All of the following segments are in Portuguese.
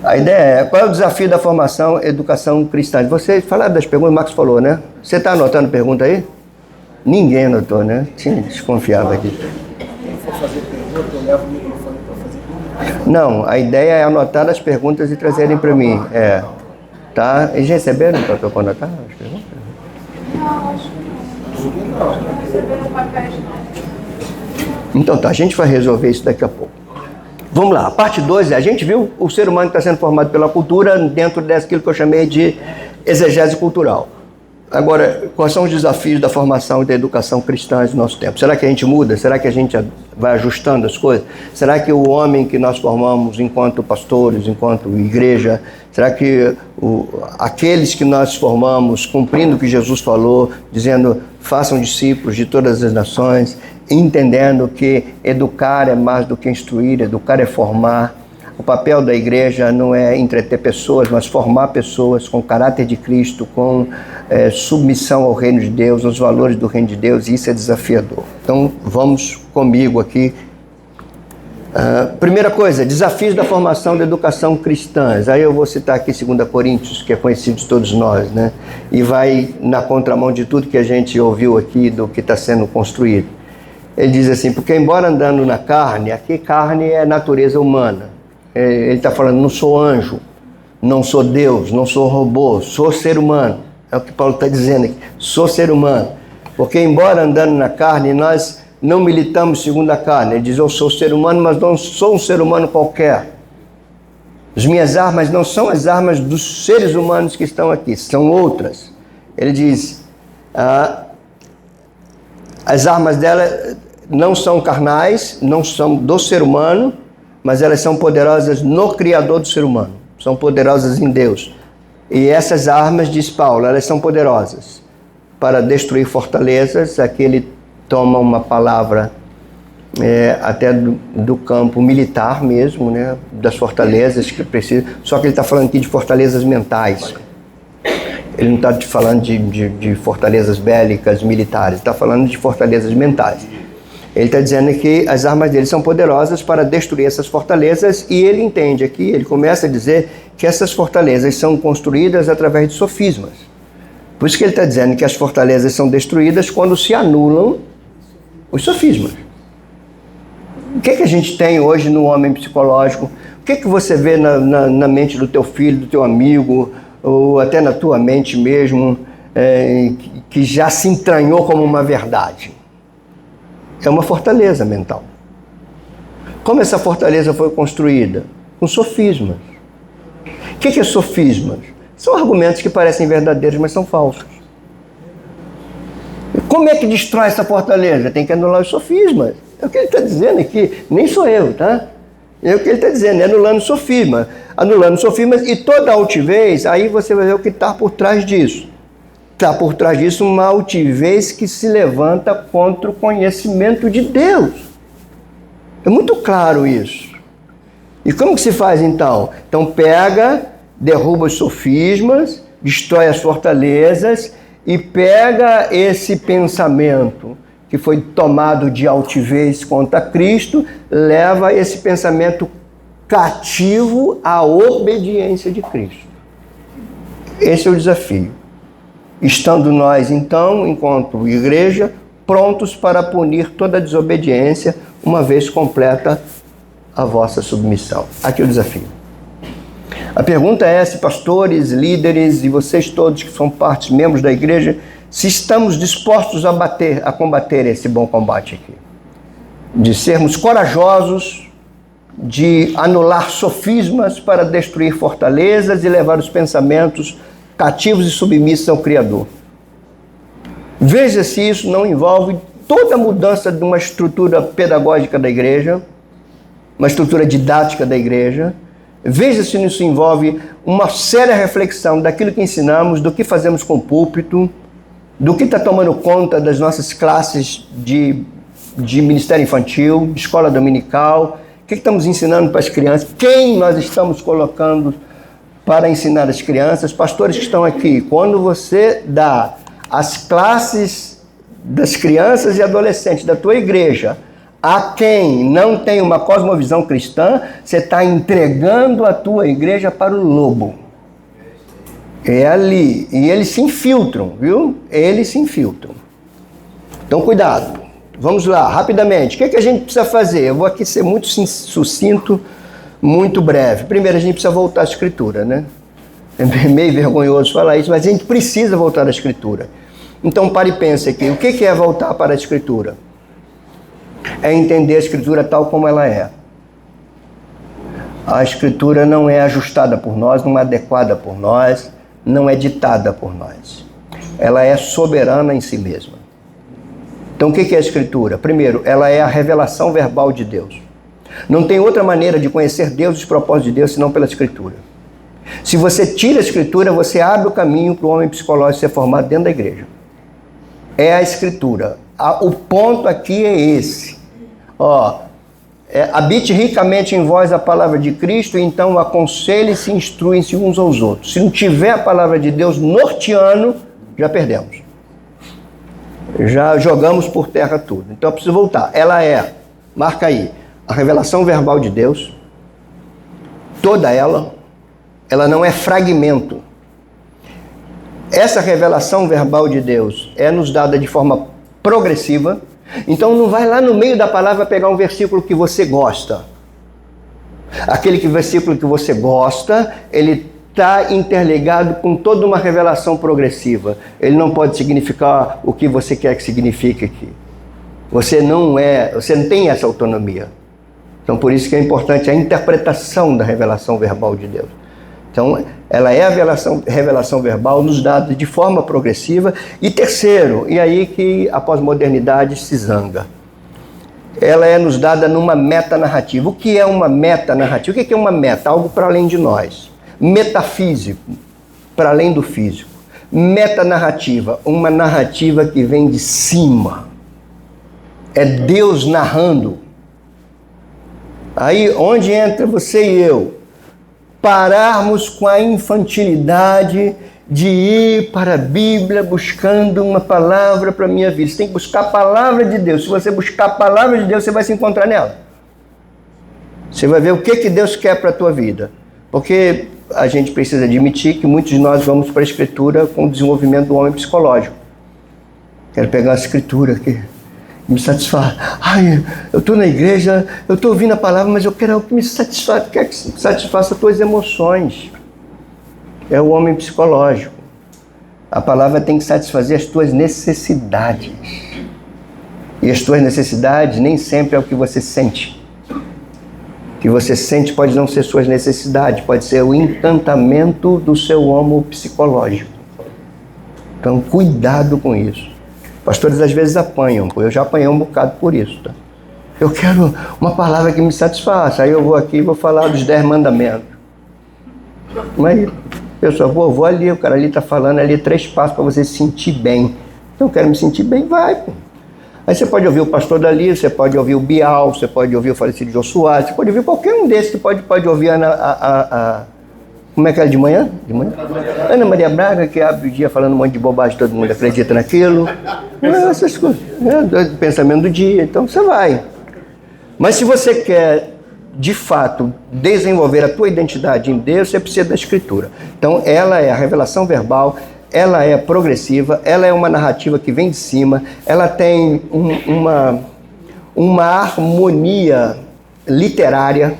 A ideia é, qual é o desafio da formação educação cristã? Você falaram das perguntas, o Marcos falou, né? Você está anotando pergunta aí? Ninguém anotou, né? Desconfiava aqui. Quem for fazer pergunta, eu levo o microfone para fazer pergunta. Não, a ideia é anotar as perguntas e trazerem para mim. Tá? Eles receberam o papel para anotar as perguntas? Não, acho que não. Não receberam papéis, não. Então tá, a gente vai resolver isso daqui a pouco. Vamos lá, a parte 2, a gente viu o ser humano que está sendo formado pela cultura dentro daquilo que eu chamei de exegese cultural. Agora, quais são os desafios da formação e da educação cristã no nosso tempo? Será que a gente muda? Será que a gente vai ajustando as coisas? Será que o homem que nós formamos enquanto pastores, enquanto igreja, será que aqueles que nós formamos, cumprindo o que Jesus falou, dizendo, façam discípulos de todas as nações, entendendo que educar é mais do que instruir, educar é formar. O papel da igreja não é entreter pessoas, mas formar pessoas com caráter de Cristo, com submissão ao reino de Deus, aos valores do reino de Deus, e isso é desafiador. Então, vamos comigo aqui. Primeira coisa, desafios da formação da educação cristã. Aí eu vou citar aqui 2 Coríntios, que é conhecido de todos nós, né? E vai na contramão de tudo que a gente ouviu aqui, do que está sendo construído. Ele diz assim, porque embora andando na carne, aqui carne é natureza humana. Ele está falando, não sou anjo, não sou Deus, não sou robô, sou ser humano. É o que Paulo está dizendo aqui, sou ser humano. Porque embora andando na carne, nós não militamos segundo a carne. Ele diz, eu sou ser humano, mas não sou um ser humano qualquer. As minhas armas não são as armas dos seres humanos que estão aqui, são outras. Ele diz, as armas dela não são carnais, não são do ser humano, mas elas são poderosas no Criador do ser humano, são poderosas em Deus. E essas armas, diz Paulo, elas são poderosas para destruir fortalezas. Aqui ele toma uma palavra até do campo militar mesmo, né, das fortalezas que precisa, só que ele está falando aqui de fortalezas mentais. Ele não está falando de fortalezas bélicas, militares, está falando de fortalezas mentais. Ele está dizendo que as armas dele são poderosas para destruir essas fortalezas, e ele entende aqui, ele começa a dizer que essas fortalezas são construídas através de sofismas. Por isso que ele está dizendo que as fortalezas são destruídas quando se anulam os sofismas. O que a gente tem hoje no homem psicológico? O que você vê na mente do teu filho, do teu amigo, ou até na tua mente mesmo, que já se entranhou como uma verdade? É uma fortaleza mental. Como essa fortaleza foi construída? Com sofismas. O que é sofismas? São argumentos que parecem verdadeiros, mas são falsos. Como é que destrói essa fortaleza? Tem que anular os sofismas. É o que ele está dizendo aqui, nem sou eu, tá? É o que ele está dizendo, é anulando sofismas. Anulando sofismas e toda altivez, aí você vai ver o que está por trás disso. Está por trás disso uma altivez que se levanta contra o conhecimento de Deus. É muito claro isso. E como que se faz então? Então pega, derruba os sofismas, destrói as fortalezas e pega esse pensamento que foi tomado de altivez contra Cristo, leva esse pensamento cativo à obediência de Cristo. Esse é o desafio. Estando nós, então, enquanto igreja, prontos para punir toda desobediência, uma vez completa a vossa submissão. Aqui é o desafio. A pergunta é se pastores, líderes e vocês todos que são partes, membros da igreja, se estamos dispostos a combater esse bom combate aqui. De sermos corajosos, de anular sofismas para destruir fortalezas e levar os pensamentos cativos e submissos ao Criador. Veja se isso não envolve toda a mudança de uma estrutura pedagógica da igreja, uma estrutura didática da igreja. Veja se isso envolve uma séria reflexão daquilo que ensinamos, do que fazemos com o púlpito, do que está tomando conta das nossas classes de ministério infantil, de escola dominical, o que estamos ensinando para as crianças, quem nós estamos colocando para ensinar as crianças. Pastores que estão aqui, quando você dá as classes das crianças e adolescentes da tua igreja A quem não tem uma cosmovisão cristã, você está entregando a tua igreja para o lobo. É ali. E eles se infiltram, viu? Eles se infiltram. Então, cuidado. Vamos lá, rapidamente. O que a gente precisa fazer? Eu vou aqui ser muito sucinto, muito breve. Primeiro, a gente precisa voltar à Escritura, né? É meio vergonhoso falar isso, mas a gente precisa voltar à Escritura. Então, pare e pense aqui. O que é voltar para a Escritura? É entender a Escritura tal como ela é. A Escritura não é ajustada por nós, não é adequada por nós, não é ditada por nós. Ela é soberana em si mesma. Então, o que é a Escritura? Primeiro, ela é a revelação verbal de Deus. Não tem outra maneira de conhecer Deus e os propósitos de Deus senão pela Escritura. Se você tira a Escritura, você abre o caminho para o homem psicológico ser formado dentro da igreja. É a Escritura. O ponto aqui é esse. Habite ricamente em vós a palavra de Cristo, então aconselhe-se e instruem-se uns aos outros. Se não tiver a palavra de Deus norteando, já perdemos. Já jogamos por terra tudo. Então eu preciso voltar. Ela é, marca aí, a revelação verbal de Deus, toda ela não é fragmento. Essa revelação verbal de Deus é nos dada de forma progressiva. Então não vai lá no meio da palavra pegar um versículo que você gosta. Versículo que você gosta, ele está interligado com toda uma revelação progressiva. Ele não pode significar o que você quer que signifique aqui. Você não tem essa autonomia. Então por isso que é importante a interpretação da revelação verbal de Deus. Então, ela é a revelação verbal nos dada de forma progressiva. E terceiro, e aí que a pós-modernidade se zanga, ela é nos dada numa metanarrativa. O que é uma metanarrativa? O que é uma meta? Algo para além de nós. Metafísico, para além do físico. Metanarrativa, uma narrativa que vem de cima. É Deus narrando. Aí, onde entra você e eu? Pararmos com a infantilidade de ir para a Bíblia buscando uma palavra para a minha vida. Você tem que buscar a palavra de Deus. Se você buscar a palavra de Deus, você vai se encontrar nela. Você vai ver o que Deus quer para a tua vida. Porque a gente precisa admitir que muitos de nós vamos para a Escritura com o desenvolvimento do homem psicológico. Quero pegar a Escritura aqui. Me satisfaz. Eu estou na igreja, eu estou ouvindo a palavra, mas eu quero algo que me satisfaça, quer que satisfaça as tuas emoções. É o homem psicológico. A palavra tem que satisfazer as tuas necessidades. E as tuas necessidades nem sempre é o que você sente. O que você sente pode não ser suas necessidades, pode ser o encantamento do seu homo psicológico. Então, cuidado com isso. Pastores às vezes apanham, eu já apanhei um bocado por isso. Tá? Eu quero uma palavra que me satisfaça, aí eu vou aqui e vou falar dos 10 mandamentos. Mas eu só vou ali, o cara ali está falando ali 3 passos para você se sentir bem. Então eu quero me sentir bem, vai. Pô. Aí você pode ouvir o pastor dali, você pode ouvir o Bial, você pode ouvir o falecido Jô Soares, você pode ouvir qualquer um desses, você pode ouvir como é que era de manhã? Ana Maria Braga, que abre o dia falando um monte de bobagem, todo mundo acredita naquilo. Essas coisas, do pensamento do dia, então você vai. Mas se você quer, de fato, desenvolver a tua identidade em Deus, você precisa da Escritura. Então ela é a revelação verbal, ela é progressiva, ela é uma narrativa que vem de cima, ela tem uma harmonia literária.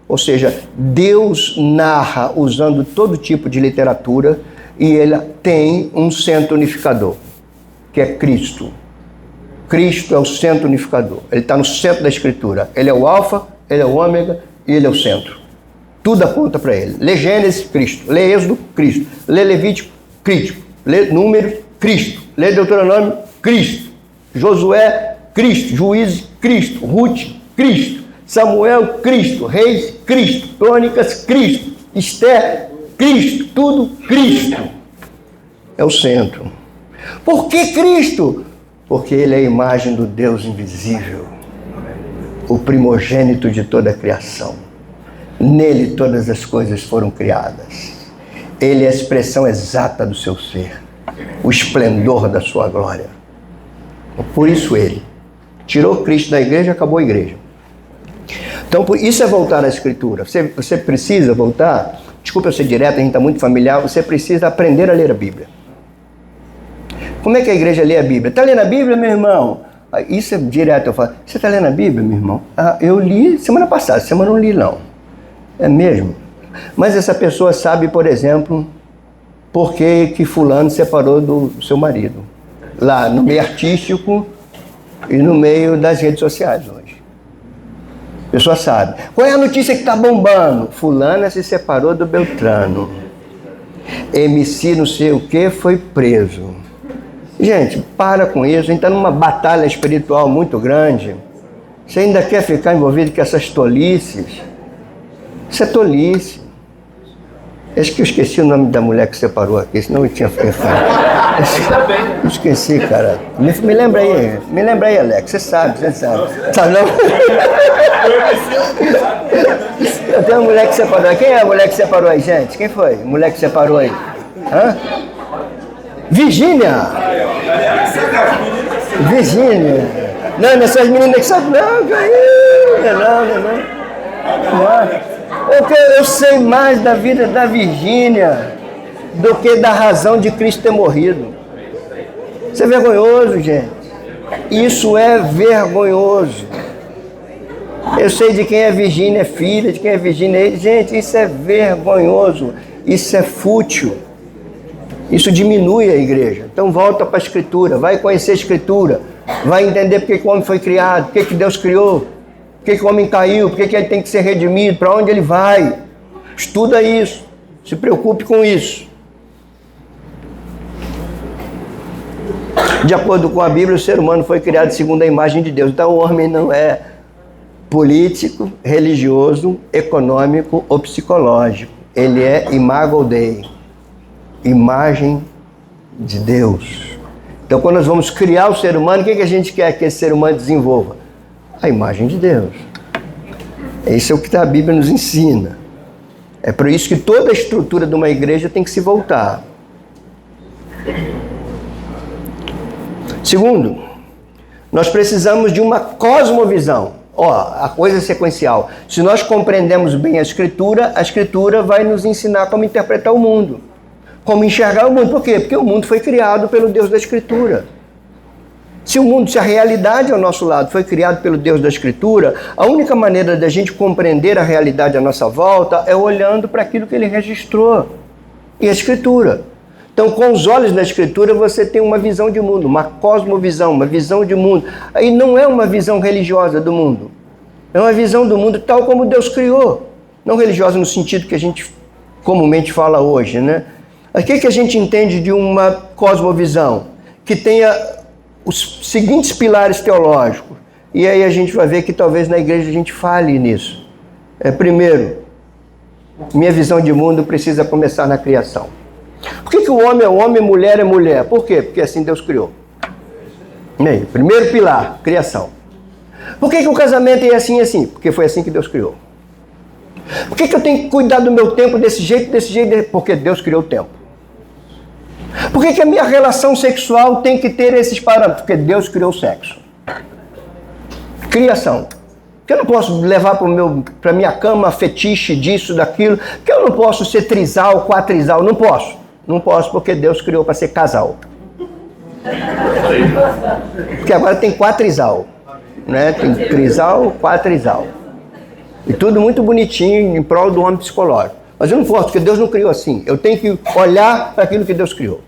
Ou seja, Deus narra usando todo tipo de literatura e ele tem um centro unificador, que é Cristo. Cristo é o centro unificador. Ele está no centro da Escritura. Ele é o alfa, ele é o ômega e ele é o centro. Tudo aponta para ele. Lê Gênesis, Cristo. Lê Êxodo, Cristo. Lê Levítico, Cristo. Lê Números, Cristo. Lê Deuteronômio, Cristo. Josué, Cristo. Juízes, Cristo. Ruth, Cristo. Samuel, Cristo. Reis, Cristo. Crônicas, Cristo. Esther, Cristo. Tudo Cristo. É o centro. Por que Cristo? Porque ele é a imagem do Deus invisível. O primogênito de toda a criação. Nele todas as coisas foram criadas. Ele é a expressão exata do seu ser. O esplendor da sua glória. Por isso ele. Tirou Cristo da igreja, acabou a igreja. Então, isso é voltar à Escritura. Você precisa voltar, desculpa eu ser direto, a gente está muito familiar, você precisa aprender a ler a Bíblia. Como é que a igreja lê a Bíblia? Está lendo a Bíblia, meu irmão? Isso é direto, eu falo, você está lendo a Bíblia, meu irmão? Eu li semana passada, semana não li não. É mesmo? Mas essa pessoa sabe, por exemplo, por que fulano separou do seu marido. Lá no meio artístico e no meio das redes sociais hoje. A pessoa sabe. Qual é a notícia que está bombando? Fulana se separou do Beltrano. MC não sei o que foi preso. Gente, para com isso, a gente está numa batalha espiritual muito grande. Você ainda quer ficar envolvido com essas tolices? Isso é tolice. Acho que eu esqueci o nome da mulher que separou aqui, senão eu tinha ficado. Esqueci, cara. Me lembra aí, Alex. Você sabe. Sabe não? Tem uma mulher que separou. Quem é a mulher que separou aí, gente? Quem foi? A mulher que separou aí? Hã? Virgínia! Não, essas meninas que sabem. Não. Eu sei mais da vida da Virgínia do que da razão de Cristo ter morrido. Isso é vergonhoso, gente. Isso é vergonhoso. Eu sei de quem é Virgínia, é filha, de quem é Virgínia. Gente, isso é vergonhoso. Isso é fútil. Isso diminui a igreja. Então volta para a Escritura, vai conhecer a Escritura, vai entender porque que o homem foi criado, porque que Deus criou, porque que o homem caiu, porque que ele tem que ser redimido, para onde ele vai. Estuda isso, se preocupe com isso. De acordo com a Bíblia, o ser humano foi criado segundo a imagem de Deus. Então o homem não é político, religioso, econômico ou psicológico. Ele é imago Dei. Imagem de Deus. Então, quando nós vamos criar o ser humano, o que a gente quer que esse ser humano desenvolva? A imagem de Deus. Isso é o que a Bíblia nos ensina. É por isso que toda a estrutura de uma igreja tem que se voltar. Segundo, nós precisamos de uma cosmovisão. A coisa é sequencial. Se nós compreendemos bem a Escritura vai nos ensinar como interpretar o mundo. Como enxergar o mundo. Por quê? Porque o mundo foi criado pelo Deus da Escritura. Se a realidade ao nosso lado foi criado pelo Deus da Escritura, a única maneira da gente compreender a realidade à nossa volta é olhando para aquilo que ele registrou. E a Escritura. Então, com os olhos da Escritura, você tem uma visão de mundo, uma cosmovisão, uma visão de mundo. Aí não é uma visão religiosa do mundo. É uma visão do mundo tal como Deus criou. Não religiosa no sentido que a gente comumente fala hoje, né? O que a gente entende de uma cosmovisão? Que tenha os seguintes pilares teológicos. E aí a gente vai ver que talvez na igreja a gente fale nisso. Primeiro, minha visão de mundo precisa começar na criação. Por que o homem é homem, mulher é mulher? Por quê? Porque assim Deus criou. E aí, primeiro pilar, criação. Por que o casamento é assim e assim? Porque foi assim que Deus criou. Por que eu tenho que cuidar do meu tempo desse jeito? Porque Deus criou o tempo. Por que a minha relação sexual tem que ter esses parâmetros? Porque Deus criou o sexo. Criação. Porque eu não posso levar para minha cama fetiche disso, daquilo. Porque eu não posso ser trisal, quatrisal. Não posso. Não posso porque Deus criou para ser casal. Porque agora tem quatrisal. Né? Tem trisal, quatrisal. E tudo muito bonitinho em prol do homem psicológico. Mas eu não posso, porque Deus não criou assim. Eu tenho que olhar para aquilo que Deus criou.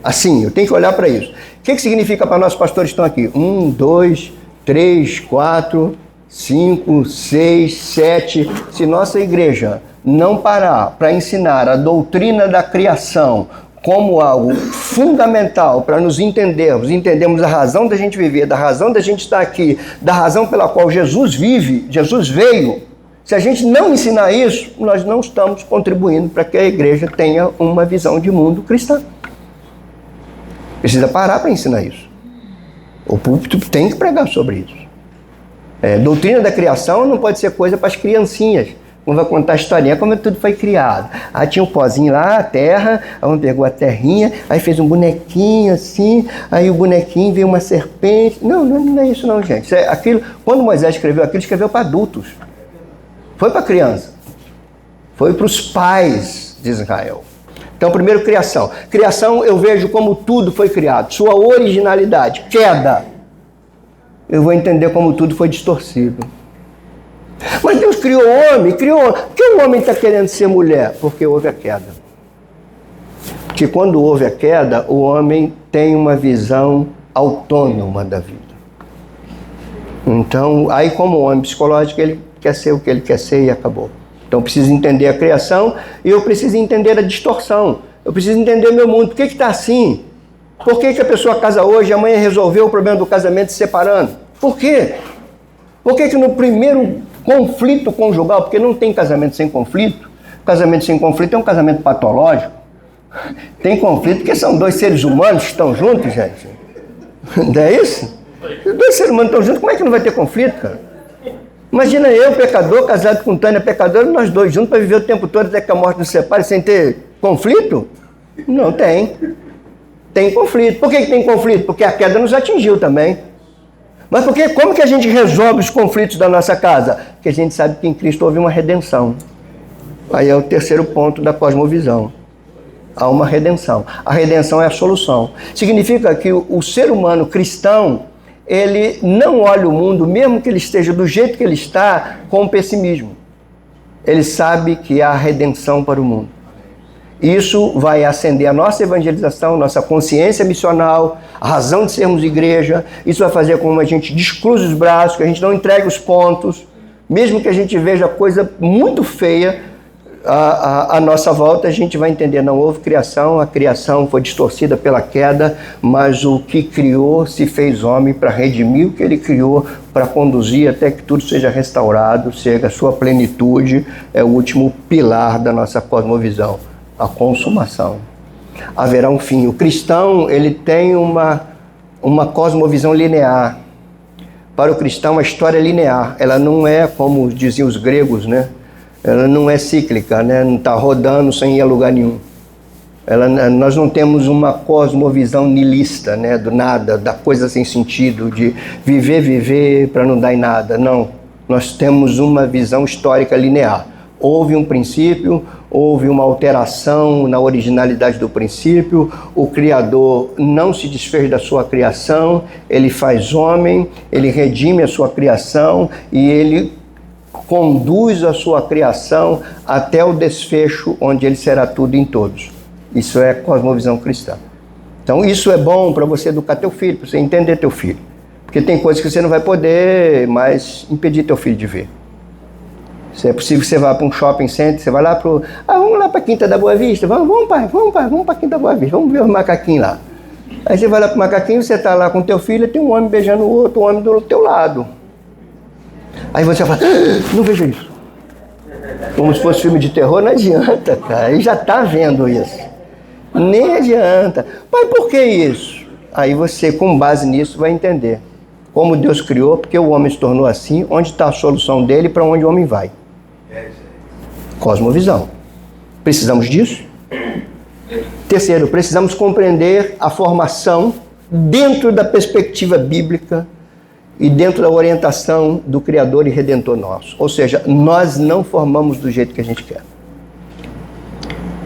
Assim, eu tenho que olhar para isso. O que significa para nós pastores que estão aqui? 1, 2, 3, 4, 5, 6, 7. Se nossa igreja não parar para ensinar a doutrina da criação como algo fundamental para nos entendermos a razão da gente viver, da razão da gente estar aqui, da razão pela qual Jesus vive, Jesus veio. Se a gente não ensinar isso, nós não estamos contribuindo para que a igreja tenha uma visão de mundo cristã. Precisa parar para ensinar isso. O púlpito tem que pregar sobre isso. Doutrina da criação não pode ser coisa para as criancinhas. Como vai contar a historinha, como tudo foi criado. Aí tinha um pozinho lá, a terra, aí uma pegou a terrinha, aí fez um bonequinho assim, aí o bonequinho veio uma serpente. Não é isso não, gente. Isso é aquilo, quando Moisés escreveu aquilo, escreveu para adultos. Foi para criança. Foi para os pais de Israel. Então, primeiro, criação. Criação eu vejo como tudo foi criado. Sua originalidade, queda. Eu vou entender como tudo foi distorcido. Mas Deus criou o homem, Por que o homem está querendo ser mulher? Porque houve a queda. Porque quando houve a queda, o homem tem uma visão autônoma da vida. Então, aí como homem psicológico, ele quer ser o que ele quer ser e acabou. Então, eu preciso entender a criação e eu preciso entender a distorção. Eu preciso entender meu mundo. Por que está assim? Por que a pessoa casa hoje e amanhã resolveu o problema do casamento se separando? Por quê? Por que no primeiro conflito conjugal, porque não tem casamento sem conflito, casamento sem conflito é um casamento patológico, tem conflito porque são dois seres humanos que estão juntos, gente. Não é isso? Os dois seres humanos estão juntos, como é que não vai ter conflito, cara? Imagina eu, pecador, casado com Tânia, pecador, nós dois juntos para viver o tempo todo até que a morte nos separe sem ter conflito? Não tem. Tem conflito. Por que tem conflito? Porque a queda nos atingiu também. Mas como que a gente resolve os conflitos da nossa casa? Porque a gente sabe que em Cristo houve uma redenção. Aí é o terceiro ponto da cosmovisão. Há uma redenção. A redenção é a solução. Significa que o ser humano cristão, ele não olha o mundo, mesmo que ele esteja do jeito que ele está, com pessimismo. Ele sabe que há redenção para o mundo. Isso vai acender a nossa evangelização, nossa consciência missional, a razão de sermos igreja. Isso vai fazer com que a gente descruze os braços, que a gente não entregue os pontos, mesmo que a gente veja coisa muito feia à nossa volta, a gente vai entender, não houve criação, a criação foi distorcida pela queda, mas o que criou se fez homem para redimir o que ele criou, para conduzir até que tudo seja restaurado, chega à sua plenitude, é o último pilar da nossa cosmovisão. A consumação. Haverá um fim. O cristão, ele tem uma cosmovisão linear. Para o cristão, a história é linear. Ela não é, como diziam os gregos, né? Ela não é cíclica, né? Não está rodando sem ir a lugar nenhum. Nós não temos uma cosmovisão nihilista, né? Do nada, da coisa sem sentido, de viver para não dar em nada. Não. Nós temos uma visão histórica linear. Houve um princípio, houve uma alteração na originalidade do princípio, o Criador não se desfez da sua criação, ele faz homem, ele redime a sua criação e ele conduz a sua criação até o desfecho onde ele será tudo em todos. Isso é cosmovisão cristã. Então isso é bom para você educar teu filho, para você entender teu filho. Porque tem coisas que você não vai poder mais impedir teu filho de ver. Se é possível que você vá para um shopping center, você vai lá vamos lá para a Quinta da Boa Vista, vamos pai, vamos para a Quinta da Boa Vista, vamos ver os macaquinhos lá. Aí você vai lá para o macaquinho, você está lá com teu filho, tem um homem beijando o outro, um homem do teu lado. Aí você fala, não vejo isso. Como se fosse filme de terror, não adianta, cara, ele já está vendo isso. Nem adianta. Pai, por que isso? Aí você, com base nisso, vai entender como Deus criou, porque o homem se tornou assim, onde está a solução dele e para onde o homem vai. Cosmovisão. Precisamos disso. Terceiro, precisamos compreender a formação dentro da perspectiva bíblica e dentro da orientação do Criador e Redentor nosso. Ou seja, nós não formamos do jeito que a gente quer.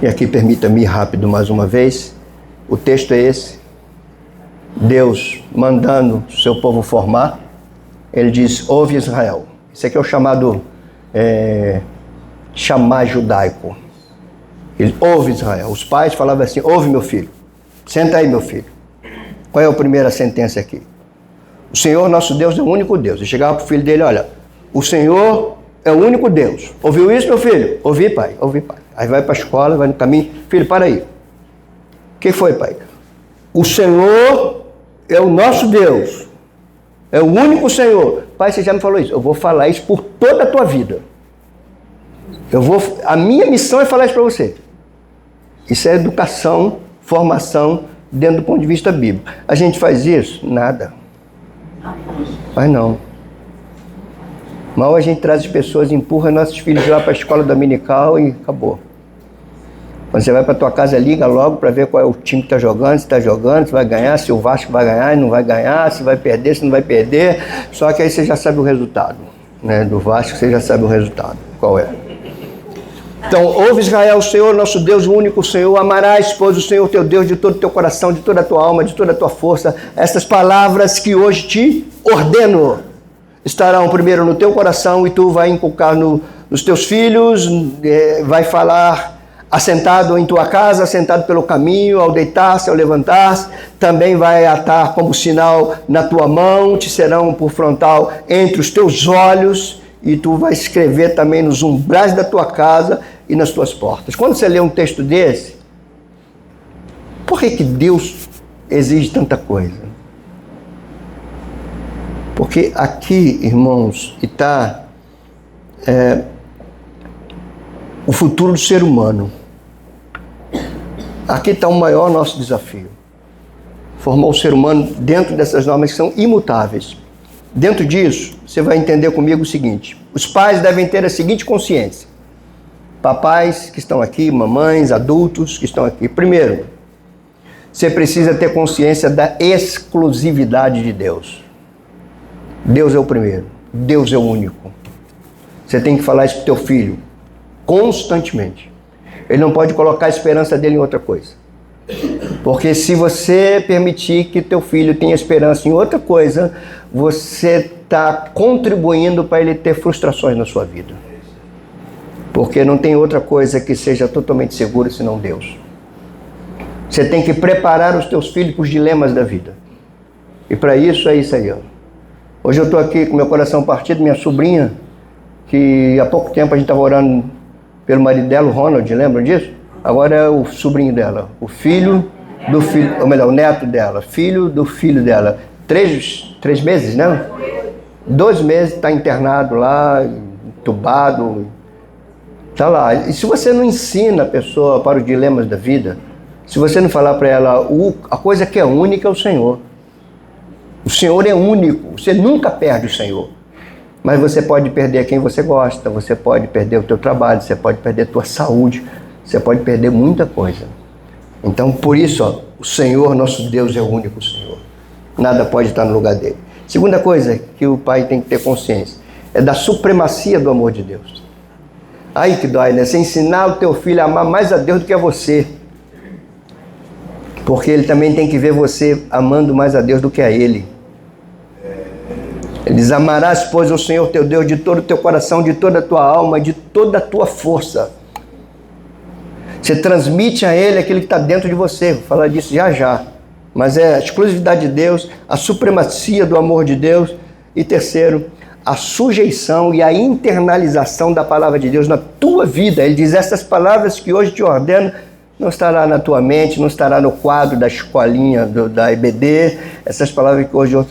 E aqui permita-me ir rápido mais uma vez. O texto é esse. Deus mandando o seu povo formar. Ele diz, ouve Israel. Isso aqui é o chamado chamar judaico. Ele ouve Israel. Os pais falavam assim, ouve meu filho. Senta aí meu filho. Qual é a primeira sentença aqui? O Senhor nosso Deus é o único Deus. Ele chegava para o filho dele, olha, o Senhor é o único Deus. Ouviu isso, meu filho? Ouvi, pai. Ouvi, pai. Aí vai para a escola, vai no caminho. Filho, para aí. O que foi, pai? O Senhor é o nosso Deus. É o único Senhor. Pai, você já me falou isso. Eu vou falar isso por toda a tua vida. A minha missão é falar isso para você. Isso é educação, formação, dentro do ponto de vista bíblico. A gente faz isso? Nada. Mas não. Mal a gente traz as pessoas, empurra nossos filhos lá para a escola dominical e acabou. Quando você vai para tua casa, liga logo para ver qual é o time que está jogando, se está jogando, se vai ganhar, se o Vasco vai ganhar e não vai ganhar, se vai perder, se não vai perder. Só que aí você já sabe o resultado, né? Do Vasco você já sabe o resultado, qual é. Então, ouve Israel, o Senhor, nosso Deus, o único Senhor, amarás, pois, o Senhor teu Deus de todo o teu coração, de toda a tua alma, de toda a tua força. Estas palavras que hoje te ordeno estarão primeiro no teu coração e tu vai inculcar nos teus filhos, vai falar assentado em tua casa, assentado pelo caminho, ao deitar-se, ao levantar-se, também vai atar como sinal na tua mão, te serão por frontal entre os teus olhos, e tu vai escrever também nos umbrais da tua casa e nas tuas portas. Quando você lê um texto desse, por que Deus exige tanta coisa? Porque aqui, irmãos, está o futuro do ser humano. Aqui está o maior nosso desafio. Formar o ser humano dentro dessas normas que são imutáveis. Dentro disso, você vai entender comigo o seguinte: os pais devem ter a seguinte consciência. Papais que estão aqui, mamães, adultos que estão aqui. Primeiro, você precisa ter consciência da exclusividade de Deus. Deus é o primeiro, Deus é o único. Você tem que falar isso para o teu filho constantemente. Ele não pode colocar a esperança dele em outra coisa. Porque se você permitir que teu filho tenha esperança em outra coisa, você está contribuindo para ele ter frustrações na sua vida. Porque não tem outra coisa que seja totalmente segura senão Deus. Você tem que preparar os teus filhos para os dilemas da vida. E para isso é isso aí, ó. Hoje eu estou aqui com meu coração partido, minha sobrinha, que há pouco tempo a gente estava orando pelo marido dela, o Ronald, lembram disso? Agora é o sobrinho dela, o filho do filho, ou melhor, o neto dela, filho do filho dela. 3 meses, né? 2 meses, está internado lá, entubado, está lá. E se você não ensina a pessoa para os dilemas da vida, se você não falar para ela, a coisa que é única é o Senhor. O Senhor é único, você nunca perde o Senhor. Mas você pode perder quem você gosta, você pode perder o teu trabalho, você pode perder a tua saúde, você pode perder muita coisa. Então, por isso, ó, o Senhor, nosso Deus, é o único Senhor. Nada pode estar no lugar dele. Segunda coisa que o pai tem que ter consciência é da supremacia do amor de Deus. Aí que dói, né? Você ensinar o teu filho a amar mais a Deus do que a você. Porque ele também tem que ver você amando mais a Deus do que a ele. Ele diz: amarás, pois, o Senhor teu Deus de todo o teu coração, de toda a tua alma, de toda a tua força. Você transmite a ele aquilo que está dentro de você. Vou falar disso já já. Mas é a exclusividade de Deus, a supremacia do amor de Deus. E terceiro, a sujeição e a internalização da palavra de Deus na tua vida. Ele diz: essas palavras que hoje te ordeno não estará na tua mente, não estará no quadro da escolinha da EBD. Essas palavras que hoje eu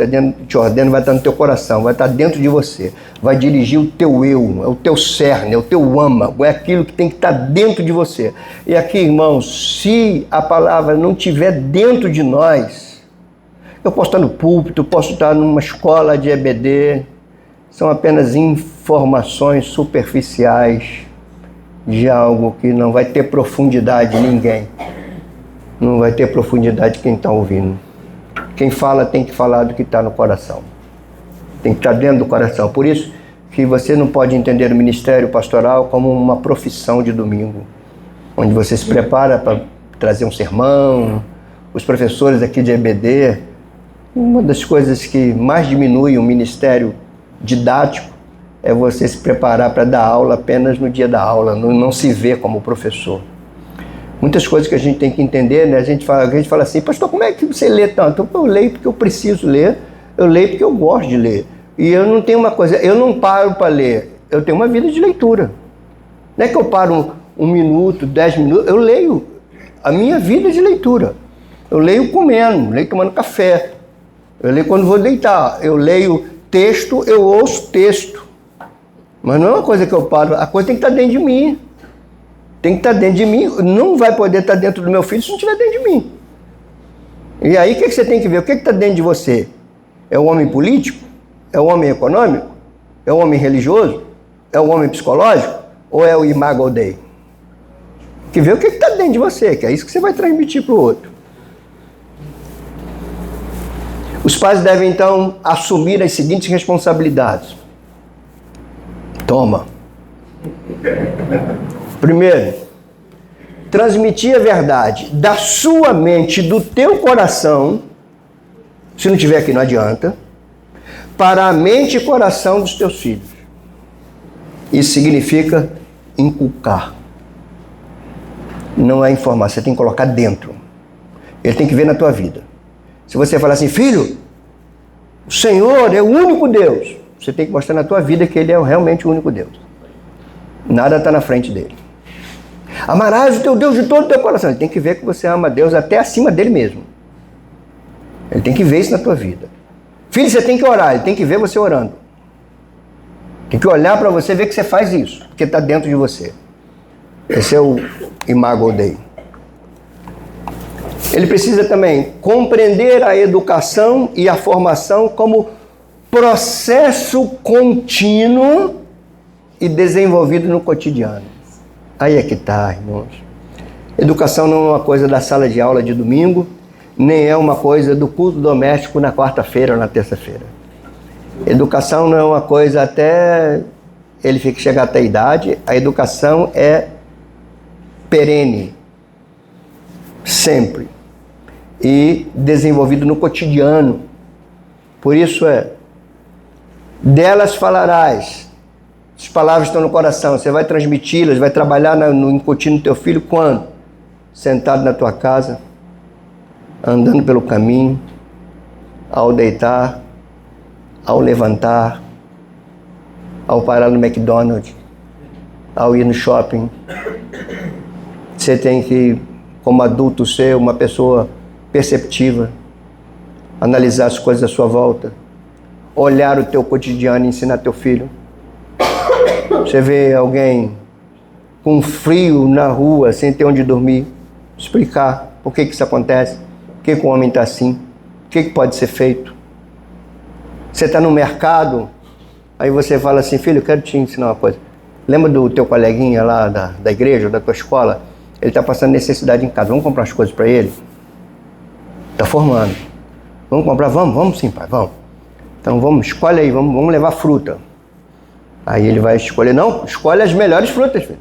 te ordeno vai estar no teu coração, vai estar dentro de você. Vai dirigir o teu eu, é o teu cerne, é o teu âmago, é aquilo que tem que estar dentro de você. E aqui, irmãos, se a palavra não estiver dentro de nós, eu posso estar no púlpito, posso estar numa escola de EBD, são apenas informações superficiais de algo que não vai ter profundidade ninguém. Não vai ter profundidade quem está ouvindo. Quem fala tem que falar do que está no coração. Tem que estar dentro do coração. Por isso que você não pode entender o ministério pastoral como uma profissão de domingo, onde você se prepara para trazer um sermão. Os professores aqui de EBD, uma das coisas que mais diminui o ministério didático é você se preparar para dar aula apenas no dia da aula, não se vê como professor. Muitas coisas que a gente tem que entender, né? A gente fala assim: pastor, como é que você lê tanto? Eu leio porque eu preciso ler, eu leio porque eu gosto de ler. E eu não tenho uma coisa, eu não paro para ler, eu tenho uma vida de leitura. Não é que eu paro 1 minuto, 10 minutos, eu leio a minha vida de leitura. Eu leio comendo, leio tomando café, eu leio quando vou deitar, eu leio texto, eu ouço texto. Mas não é uma coisa que eu paro, a coisa tem que estar dentro de mim. Tem que estar dentro de mim, não vai poder estar dentro do meu filho se não estiver dentro de mim. E aí o que você tem que ver? O que está dentro de você? É o homem político? É o homem econômico? É o homem religioso? É o homem psicológico? Ou é o imago Dei? Que vê o que está dentro de você, que é isso que você vai transmitir para o outro. Os pais devem, então, assumir as seguintes responsabilidades. Toma. Primeiro, transmitir a verdade da sua mente, do teu coração, se não tiver aqui não adianta, para a mente e coração dos teus filhos. Isso significa inculcar. Não é informar, você tem que colocar dentro. Ele tem que ver na tua vida. Se você falar assim, filho, o Senhor é o único Deus, você tem que mostrar na tua vida que Ele é realmente o único Deus. Nada está na frente dele. Amarás o teu Deus de todo o teu coração. Ele tem que ver que você ama Deus até acima dele mesmo. Ele tem que ver isso na tua vida. Filho, você tem que orar. Ele tem que ver você orando. Tem que olhar para você e ver que você faz isso, porque está dentro de você. Esse é o imago Dei. Ele precisa também compreender a educação e a formação como processo contínuo e desenvolvido no cotidiano. Aí é que está, irmãos. Educação não é uma coisa da sala de aula de domingo, nem é uma coisa do culto doméstico na quarta-feira ou na terça-feira. Educação não é uma coisa até ele chegar até a idade. A educação é perene, sempre, e desenvolvido no cotidiano. Por isso delas falarás. As palavras estão no coração, você vai transmiti-las, vai trabalhar incutir no teu filho quando? Sentado na tua casa, andando pelo caminho, ao deitar, ao levantar, ao parar no McDonald's, ao ir no shopping. Você tem que, como adulto, ser uma pessoa perceptiva, analisar as coisas à sua volta, olhar o teu cotidiano e ensinar teu filho. Você vê alguém com frio na rua, sem ter onde dormir, explicar por que isso acontece, por que o homem está assim, o que pode ser feito. Você está no mercado, aí você fala assim, filho, eu quero te ensinar uma coisa. Lembra do teu coleguinha lá da igreja, da tua escola? Ele está passando necessidade em casa, vamos comprar as coisas para ele? Está formando. Vamos comprar? Vamos sim, pai, vamos. Então vamos, escolhe aí, vamos levar fruta. Aí ele vai escolher, não, escolhe as melhores frutas, filho.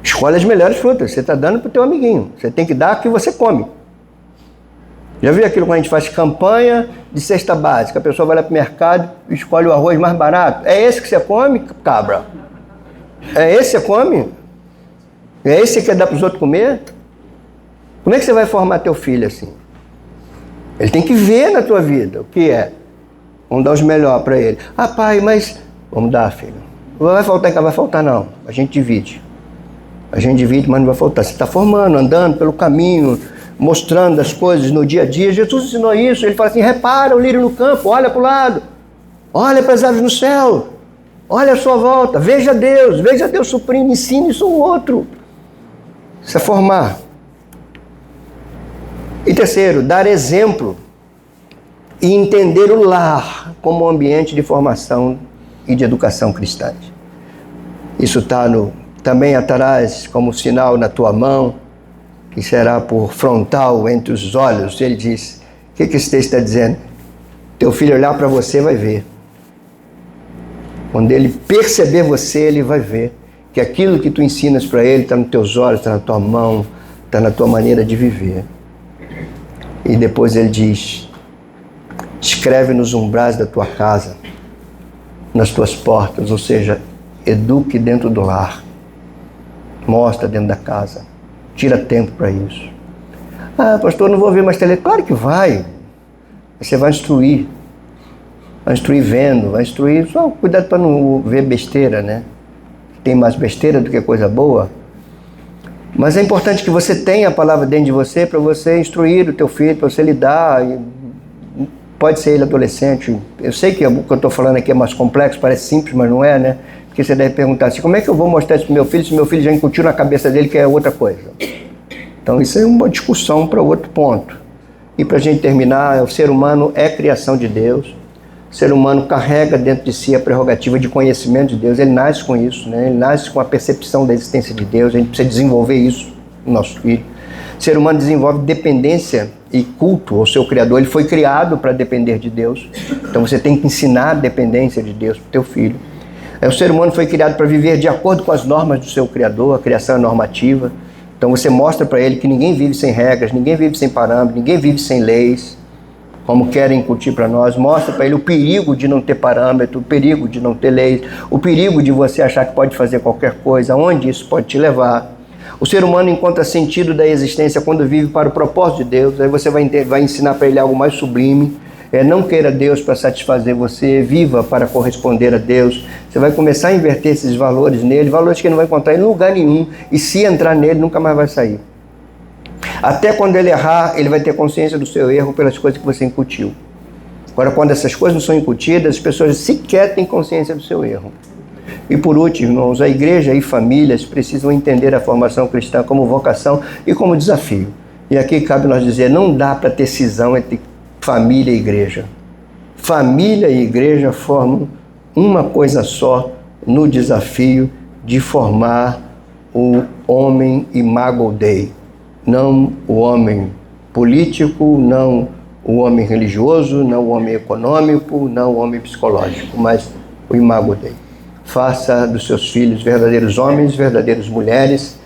Escolhe as melhores frutas, você está dando para o teu amiguinho. Você tem que dar o que você come. Já viu aquilo quando a gente faz campanha de cesta básica? A pessoa vai lá para o mercado e escolhe o arroz mais barato. É esse que você come, cabra? É esse que você come? É esse que você quer dar para os outros comer? Como é que você vai formar teu filho assim? Ele tem que ver na tua vida o que é. Vamos dar os melhores para ele. Ah, pai, mas... Vamos dar, filho. Não vai faltar em casa, vai faltar não. A gente divide. A gente divide, mas não vai faltar. Você está formando, andando pelo caminho, mostrando as coisas no dia a dia. Jesus ensinou isso. Ele fala assim, repara o lírio no campo, olha para o lado. Olha para as aves no céu. Olha a sua volta. Veja Deus suprindo, ensine isso ao outro. Isso é formar. E terceiro, dar exemplo e entender o lar como um ambiente de formação e de educação cristã. Isso está também atrás como sinal na tua mão, que será por frontal entre os olhos. Ele diz, o que esse texto está dizendo? Teu filho olhar para você vai ver. Quando ele perceber você, ele vai ver que aquilo que tu ensinas para ele está nos teus olhos, está na tua mão, está na tua maneira de viver. E depois ele diz, escreve nos umbrais da tua casa, nas tuas portas, ou seja, eduque dentro do lar, mostra dentro da casa, tira tempo para isso. Ah, pastor, não vou ver mais televisão. Claro que vai, você vai instruir vendo, vai instruir, só cuidado para não ver besteira, né? Tem mais besteira do que coisa boa. Mas é importante que você tenha a palavra dentro de você para você instruir o teu filho, para você lidar. Pode ser ele adolescente. Eu sei que o que eu estou falando aqui é mais complexo, parece simples, mas não é, né? Porque você deve perguntar assim, como é que eu vou mostrar isso para o meu filho se meu filho já incutiu na cabeça dele que é outra coisa? Então isso é uma discussão para outro ponto. E para a gente terminar, o ser humano é criação de Deus. O ser humano carrega dentro de si a prerrogativa de conhecimento de Deus. Ele nasce com isso, né? Ele nasce com a percepção da existência de Deus. A gente precisa desenvolver isso no nosso filho. O ser humano desenvolve dependência e culto ao seu Criador. Ele foi criado para depender de Deus. Então você tem que ensinar a dependência de Deus para o teu filho. O ser humano foi criado para viver de acordo com as normas do seu Criador. A criação é normativa. Então você mostra para ele que ninguém vive sem regras, ninguém vive sem parâmetros, ninguém vive sem leis, como querem incutir para nós. Mostra para ele o perigo de não ter parâmetro, o perigo de não ter leis, o perigo de você achar que pode fazer qualquer coisa, aonde isso pode te levar. O ser humano encontra sentido da existência quando vive para o propósito de Deus. Aí você vai ensinar para ele algo mais sublime. Não queira Deus para satisfazer você, viva para corresponder a Deus. Você vai começar a inverter esses valores nele, valores que ele não vai encontrar em lugar nenhum, e se entrar nele nunca mais vai sair. Até quando ele errar, ele vai ter consciência do seu erro pelas coisas que você incutiu. Agora, quando essas coisas não são incutidas, as pessoas sequer têm consciência do seu erro. E por último, irmãos, a igreja e famílias precisam entender a formação cristã como vocação e como desafio. E aqui cabe nós dizer, não dá para ter cisão entre família e igreja. Família e igreja formam uma coisa só no desafio de formar o homem imago Dei. Não o homem político, não o homem religioso, não o homem econômico, não o homem psicológico, mas o imago Dei. Faça dos seus filhos verdadeiros homens, verdadeiras mulheres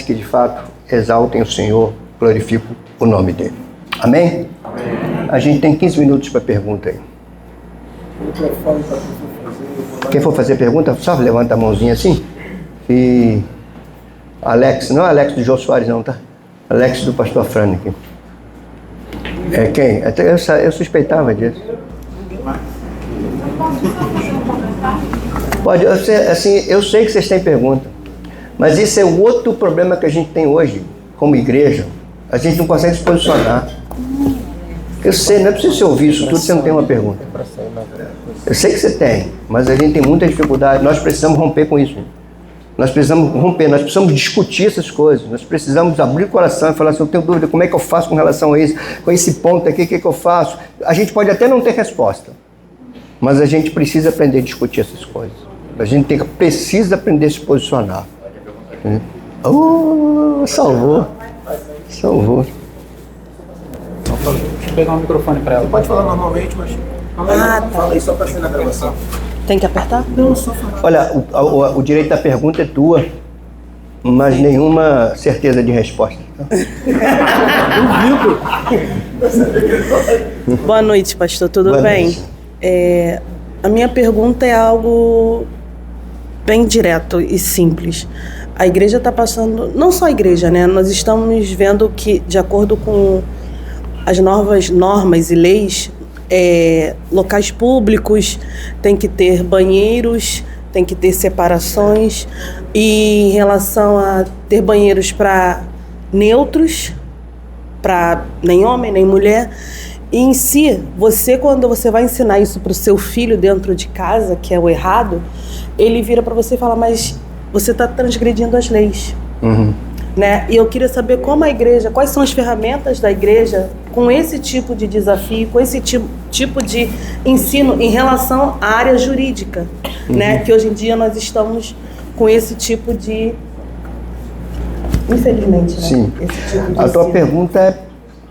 que de fato exaltem o Senhor, glorifiquem o nome dele. Amém? Amém. A gente tem 15 minutos para pergunta aí. Quem for fazer pergunta, só levanta a mãozinha assim. E Alex, não é Alex do Jô Soares não, tá? Alex do pastor Fran aqui. É quem? Até eu suspeitava disso. Pode, eu sei que vocês têm pergunta, mas isso é o outro problema que a gente tem hoje, como igreja. A gente não consegue se posicionar. Eu sei, não é preciso você ouvir isso tudo, você não tem uma pergunta. Eu sei que você tem, mas a gente tem muita dificuldade. Nós precisamos romper com isso. Nós precisamos discutir essas coisas. Nós precisamos abrir o coração e falar assim, eu tenho dúvida, como é que eu faço com relação a isso? Com esse ponto aqui, o que eu faço? A gente pode até não ter resposta, mas a gente precisa aprender a discutir essas coisas. A gente precisa aprender a se posicionar. Salvou. Deixa eu pegar um microfone para ela. Você pode falar normalmente, mas fala aí só para ser na gravação. Tem que apertar? Não, só falar. Olha, o direito da pergunta é tua, mas nenhuma certeza de resposta. Boa noite, pastor. Tudo Boa bem? noite. A minha pergunta é algo bem direto e simples. A igreja está passando, não só a igreja, né? Nós estamos vendo que, de acordo com as novas normas e leis, locais públicos tem que ter banheiros, tem que ter separações, e em relação a ter banheiros para neutros, para nem homem nem mulher. E em si, quando você vai ensinar isso para o seu filho dentro de casa, que é o errado, ele vira para você e fala, mas você está transgredindo as leis. Uhum. Né? E eu queria saber como a igreja, quais são as ferramentas da igreja com esse tipo de desafio, com esse tipo de ensino em relação à área jurídica, né? Que hoje em dia nós estamos com esse tipo de... Infelizmente, né? Sim. Esse tipo de A tua ensino. pergunta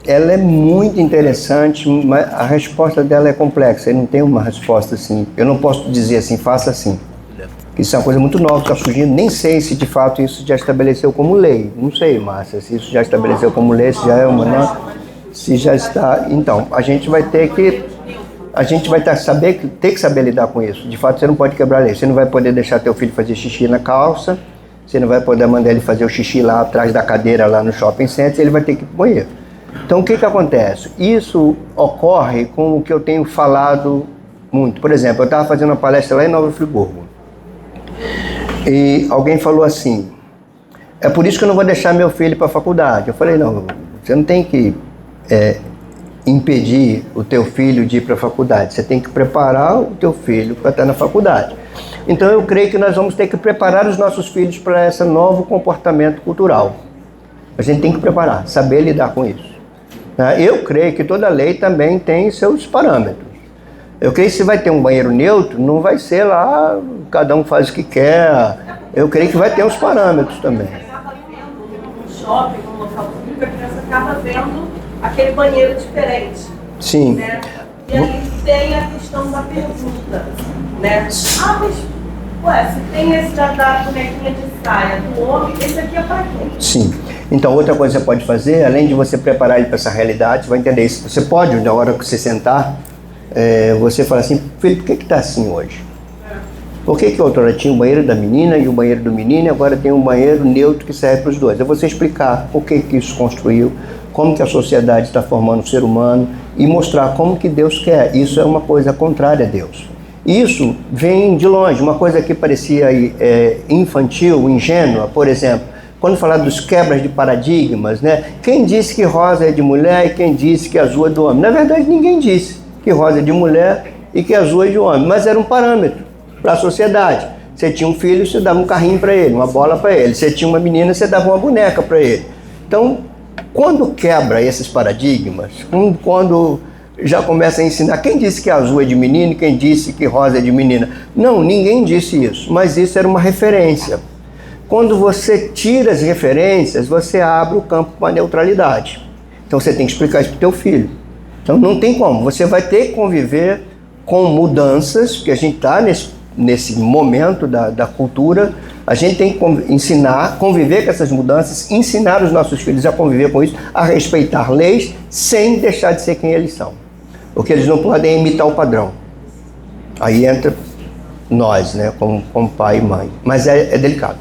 ela é muito interessante, mas a resposta dela é complexa. Eu não tenho uma resposta assim. Eu não posso dizer assim, faça assim. Isso é uma coisa muito nova que está surgindo. Nem sei se de fato isso já estabeleceu como lei. Não sei, Márcia, se isso já estabeleceu como lei, se já é uma norma, se já está. Então, a gente vai ter que saber lidar com isso. De fato, você não pode quebrar a lei. Você não vai poder deixar teu filho fazer xixi na calça. Você não vai poder mandar ele fazer o xixi lá atrás da cadeira lá no shopping center. Ele vai ter que ir para o banheiro. Então, o que acontece? Isso ocorre com o que eu tenho falado muito. Por exemplo, eu estava fazendo uma palestra lá em Nova Friburgo. E alguém falou assim, é por isso que eu não vou deixar meu filho para a faculdade. Eu falei, não, você não tem que impedir o teu filho de ir para a faculdade. Você tem que preparar o teu filho para estar na faculdade. Então eu creio que nós vamos ter que preparar os nossos filhos para esse novo comportamento cultural. A gente tem que preparar, saber lidar com isso. Eu creio que toda lei também tem seus parâmetros. Eu creio que se vai ter um banheiro neutro, não vai ser lá, cada um faz o que quer. Eu creio que vai ter uns parâmetros também. No shopping, no local público, a criança acaba vendo aquele banheiro diferente. Sim. Né? E aí tem a questão da pergunta, né? Ah, mas, ué, se tem esse da bonequinha de saia do homem, esse aqui é para quem? Sim. Então, outra coisa que você pode fazer, além de você preparar ele para essa realidade, você vai entender isso. Você pode, na hora que você sentar, você fala assim, filho, por que está assim hoje? Por que outrora tinha o banheiro da menina e o banheiro do menino e agora tem um banheiro neutro que serve para os dois? É você explicar por que isso construiu, como que a sociedade está formando o ser humano e mostrar como que Deus quer. Isso é uma coisa contrária a Deus. Isso vem de longe, uma coisa que parecia infantil, ingênua, por exemplo, quando falar dos quebras de paradigmas, né? Quem disse que rosa é de mulher e quem disse que azul é do homem? Na verdade, ninguém disse que rosa é de mulher e que azul é de homem, mas era um parâmetro para a sociedade. Você tinha um filho, você dava um carrinho para ele, uma bola para ele. Você tinha uma menina, você dava uma boneca para ele. Então, quando quebra esses paradigmas, quando já começa a ensinar, quem disse que azul é de menino e quem disse que rosa é de menina? Não, ninguém disse isso, mas isso era uma referência. Quando você tira as referências, você abre o campo para a neutralidade. Então você tem que explicar isso para o teu filho. Então não tem como, você vai ter que conviver com mudanças, porque a gente está nesse momento da cultura, a gente tem que ensinar, conviver com essas mudanças, ensinar os nossos filhos a conviver com isso, a respeitar leis, sem deixar de ser quem eles são. Porque eles não podem imitar o padrão. Aí entra nós, né, como pai e mãe. Mas é delicado.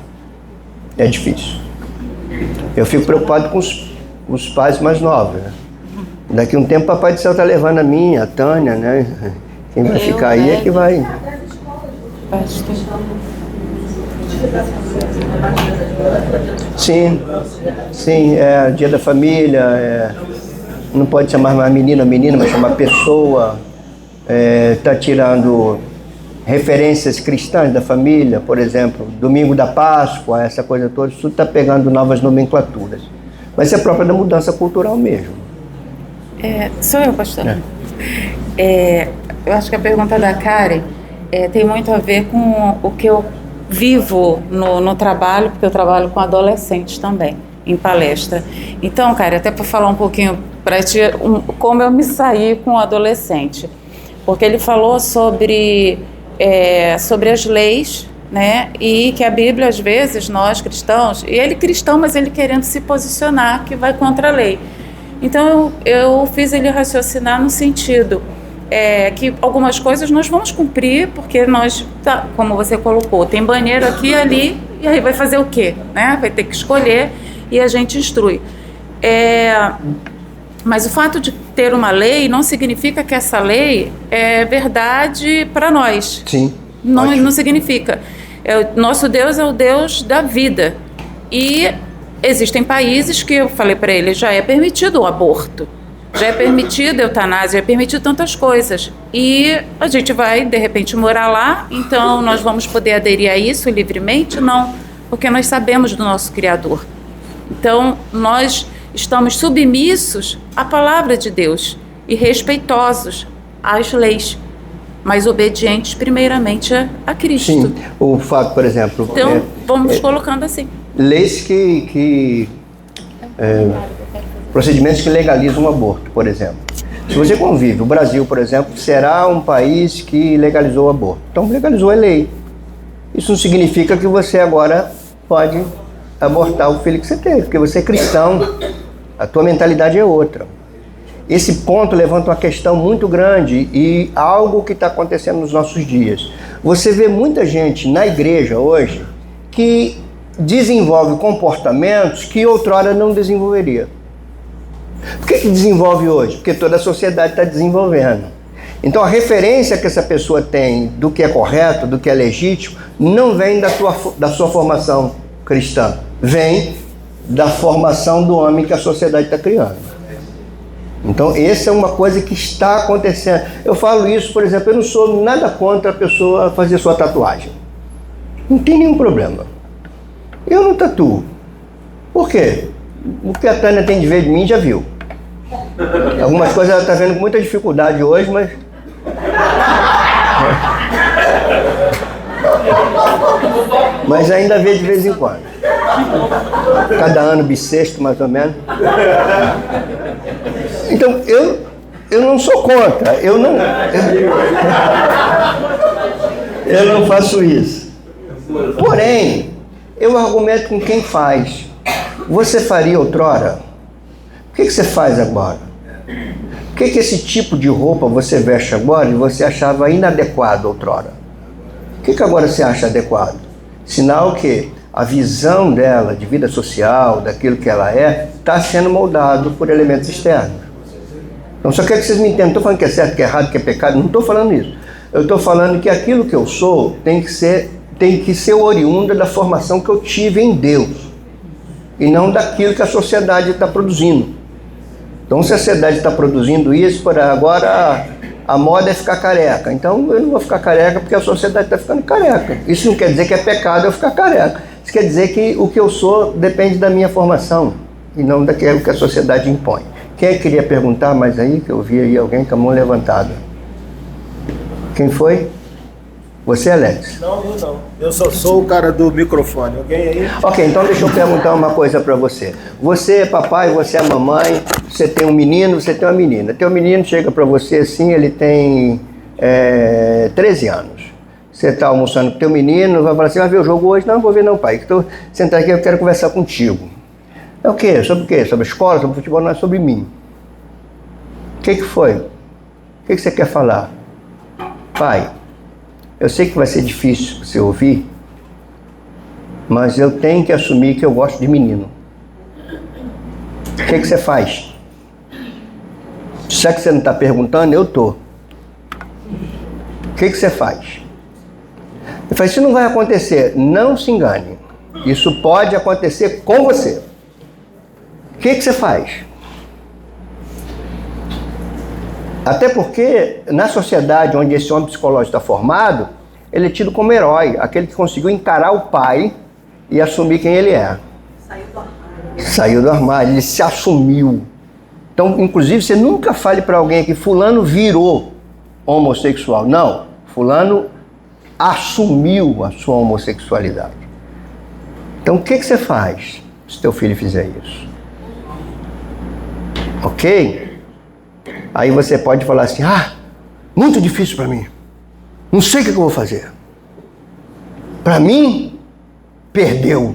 É difícil. Eu fico preocupado com os pais mais novos, né? Daqui a um tempo, o Papai do Céu está levando a minha, a Tânia, né? Quem vai ficar aí é que vai. Sim, dia da família, não pode chamar mais menina, mas chamar pessoa, está tirando referências cristãs da família, por exemplo, domingo da Páscoa, essa coisa toda, isso está pegando novas nomenclaturas. Mas isso é próprio da mudança cultural mesmo. Sou eu, pastor. Eu acho que a pergunta da Karen tem muito a ver com o que eu vivo no trabalho, porque eu trabalho com adolescentes também, em palestra. Então, Karen, até para falar um pouquinho para ti, como eu me saí com o adolescente. Porque ele falou sobre as leis, né? E que a Bíblia, às vezes, nós cristãos, e ele cristão, mas ele querendo se posicionar, que vai contra a lei. Então eu fiz ele raciocinar no sentido que algumas coisas nós vamos cumprir, porque nós, como você colocou, tem banheiro aqui e ali, e aí vai fazer o quê? Né? Vai ter que escolher e a gente instrui. Mas o fato de ter uma lei não significa que essa lei é verdade para nós. Sim. Não significa. Nosso Deus é o Deus da vida. E existem países que, eu falei para ele, já é permitido o aborto, já é permitido a eutanásia, já é permitido tantas coisas. E a gente vai, de repente, morar lá, então nós vamos poder aderir a isso livremente? Não, porque nós sabemos do nosso Criador. Então, nós estamos submissos à palavra de Deus e respeitosos às leis, mas obedientes primeiramente a Cristo. Sim, o fato, por exemplo... Então, vamos colocando assim. Leis procedimentos que legalizam o aborto, por exemplo. Se você convive, o Brasil, por exemplo, será um país que legalizou o aborto. Então, legalizou a lei. Isso não significa que você agora pode abortar o filho que você teve, porque você é cristão, a tua mentalidade é outra. Esse ponto levanta uma questão muito grande e algo que está acontecendo nos nossos dias. Você vê muita gente na igreja hoje que desenvolve comportamentos que outrora não desenvolveria. Por que desenvolve hoje? Porque toda a sociedade está desenvolvendo. Então a referência que essa pessoa tem do que é correto, do que é legítimo, não vem da sua formação cristã, vem da formação do homem que a sociedade está criando. Então essa é uma coisa que está acontecendo. Eu falo isso, por exemplo, eu não sou nada contra a pessoa fazer sua tatuagem. Não tem nenhum problema. Eu não tatuo. Por quê? O que a Tânia tem de ver de mim já viu. Algumas coisas ela está vendo com muita dificuldade hoje, mas Mas ainda vê de vez em quando. Cada ano bissexto, mais ou menos. Então, eu não sou contra. Eu não faço isso. Porém, eu argumento com quem faz. Você faria outrora? O que você faz agora? Por que esse tipo de roupa você veste agora e você achava inadequado outrora? O que agora você acha adequado? Sinal que a visão dela de vida social, daquilo que ela é, está sendo moldado por elementos externos. Então, só quero que vocês me entendam. Não estou falando que é certo, que é errado, que é pecado. Não estou falando isso. Eu estou falando que aquilo que eu sou tem que ser oriunda da formação que eu tive em Deus. E não daquilo que a sociedade está produzindo. Então, se a sociedade está produzindo isso, por agora a moda é ficar careca. Então, eu não vou ficar careca porque a sociedade está ficando careca. Isso não quer dizer que é pecado eu ficar careca. Isso quer dizer que o que eu sou depende da minha formação e não daquilo que a sociedade impõe. Quem queria perguntar mais aí? Que eu vi aí alguém com a mão levantada. Quem foi? Você, Alex? Não, eu não. Eu só sou o cara do microfone. Alguém aí? Ok, então deixa eu perguntar uma coisa para você. Você é papai, você é mamãe, você tem um menino, você tem uma menina. Teu menino chega para você assim, ele tem 13 anos. Você está almoçando com teu menino, vai falar assim, vai ver o jogo hoje? Não, vou ver não, pai. Estou sentado aqui, eu quero conversar contigo. É o quê? Sobre o quê? Sobre a escola, sobre o futebol? Não é sobre mim. O que foi? O que você quer falar? Pai, eu sei que vai ser difícil você ouvir, mas eu tenho que assumir que eu gosto de menino. O que você faz? Já que você não está perguntando, eu estou. O que você faz? Eu falo, isso não vai acontecer. Não se engane. Isso pode acontecer com você. O que você faz? Até porque, na sociedade onde esse homem psicológico está formado, ele é tido como herói, aquele que conseguiu encarar o pai e assumir quem ele é. Saiu do armário, ele se assumiu. Então, inclusive, você nunca fale para alguém que fulano virou homossexual. Não, fulano assumiu a sua homossexualidade. Então, o que você faz se teu filho fizer isso? Ok? Aí você pode falar assim, muito difícil para mim. Não sei o que eu vou fazer. Para mim, perdeu.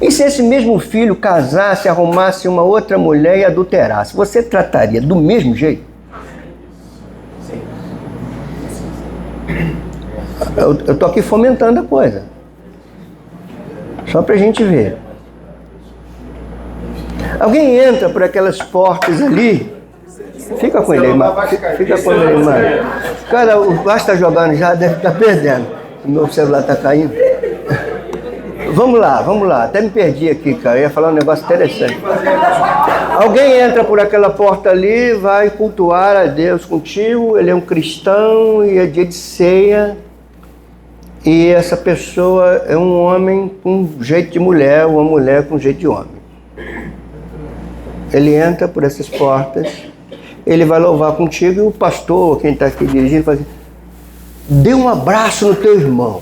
E se esse mesmo filho casasse, arrumasse uma outra mulher e adulterasse, você trataria do mesmo jeito? Eu estou aqui fomentando a coisa. Só para a gente ver. Alguém entra por aquelas portas ali. Fica com ele aí, Marcos. Fica com ele aí, Marcos. Cara, o Vasco está jogando já, deve estar perdendo. O meu celular está caindo. Vamos lá. Até me perdi aqui, cara. Eu ia falar um negócio interessante. Alguém entra por aquela porta ali, vai cultuar a Deus contigo. Ele é um cristão e é dia de ceia. E essa pessoa é um homem com jeito de mulher, uma mulher com jeito de homem. Ele entra por essas portas, ele vai louvar contigo e o pastor, quem está aqui dirigindo, fala assim, dê um abraço no teu irmão.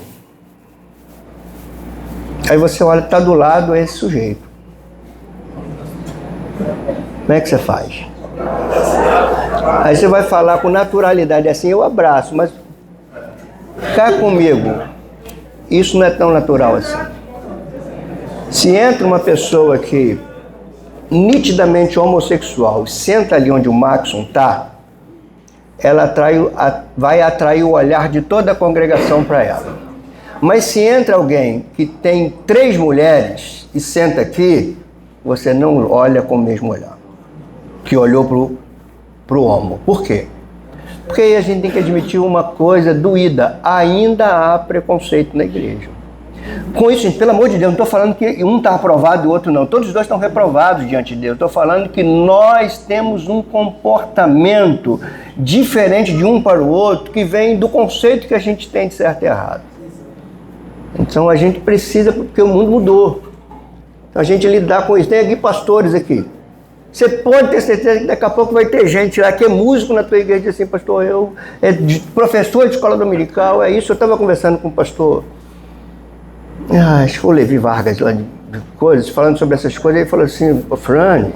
Aí você olha, está do lado esse sujeito. Como é que você faz? Aí você vai falar com naturalidade assim, eu abraço, mas cá comigo, isso não é tão natural assim. Se entra uma pessoa que nitidamente homossexual, senta ali onde o Maxon está, ela vai atrair o olhar de toda a congregação para ela. Mas se entra alguém que tem 3 mulheres e senta aqui, você não olha com o mesmo olhar que olhou pro homo. Por quê? Porque aí a gente tem que admitir uma coisa doída. Ainda há preconceito na igreja. Com isso, gente, pelo amor de Deus, não estou falando que um está aprovado e o outro não. Todos os dois estão reprovados diante de Deus. Estou falando que nós temos um comportamento diferente de um para o outro que vem do conceito que a gente tem de certo e errado. Então a gente precisa, porque o mundo mudou. Então a gente lidar com isso. Tem aqui pastores aqui. Você pode ter certeza que daqui a pouco vai ter gente lá que é músico na tua igreja, assim, pastor, eu professor de escola dominical, é isso. Eu estava conversando com o pastor, acho que foi o Levi Vargas, lá de coisas, falando sobre essas coisas, ele falou assim, Frane,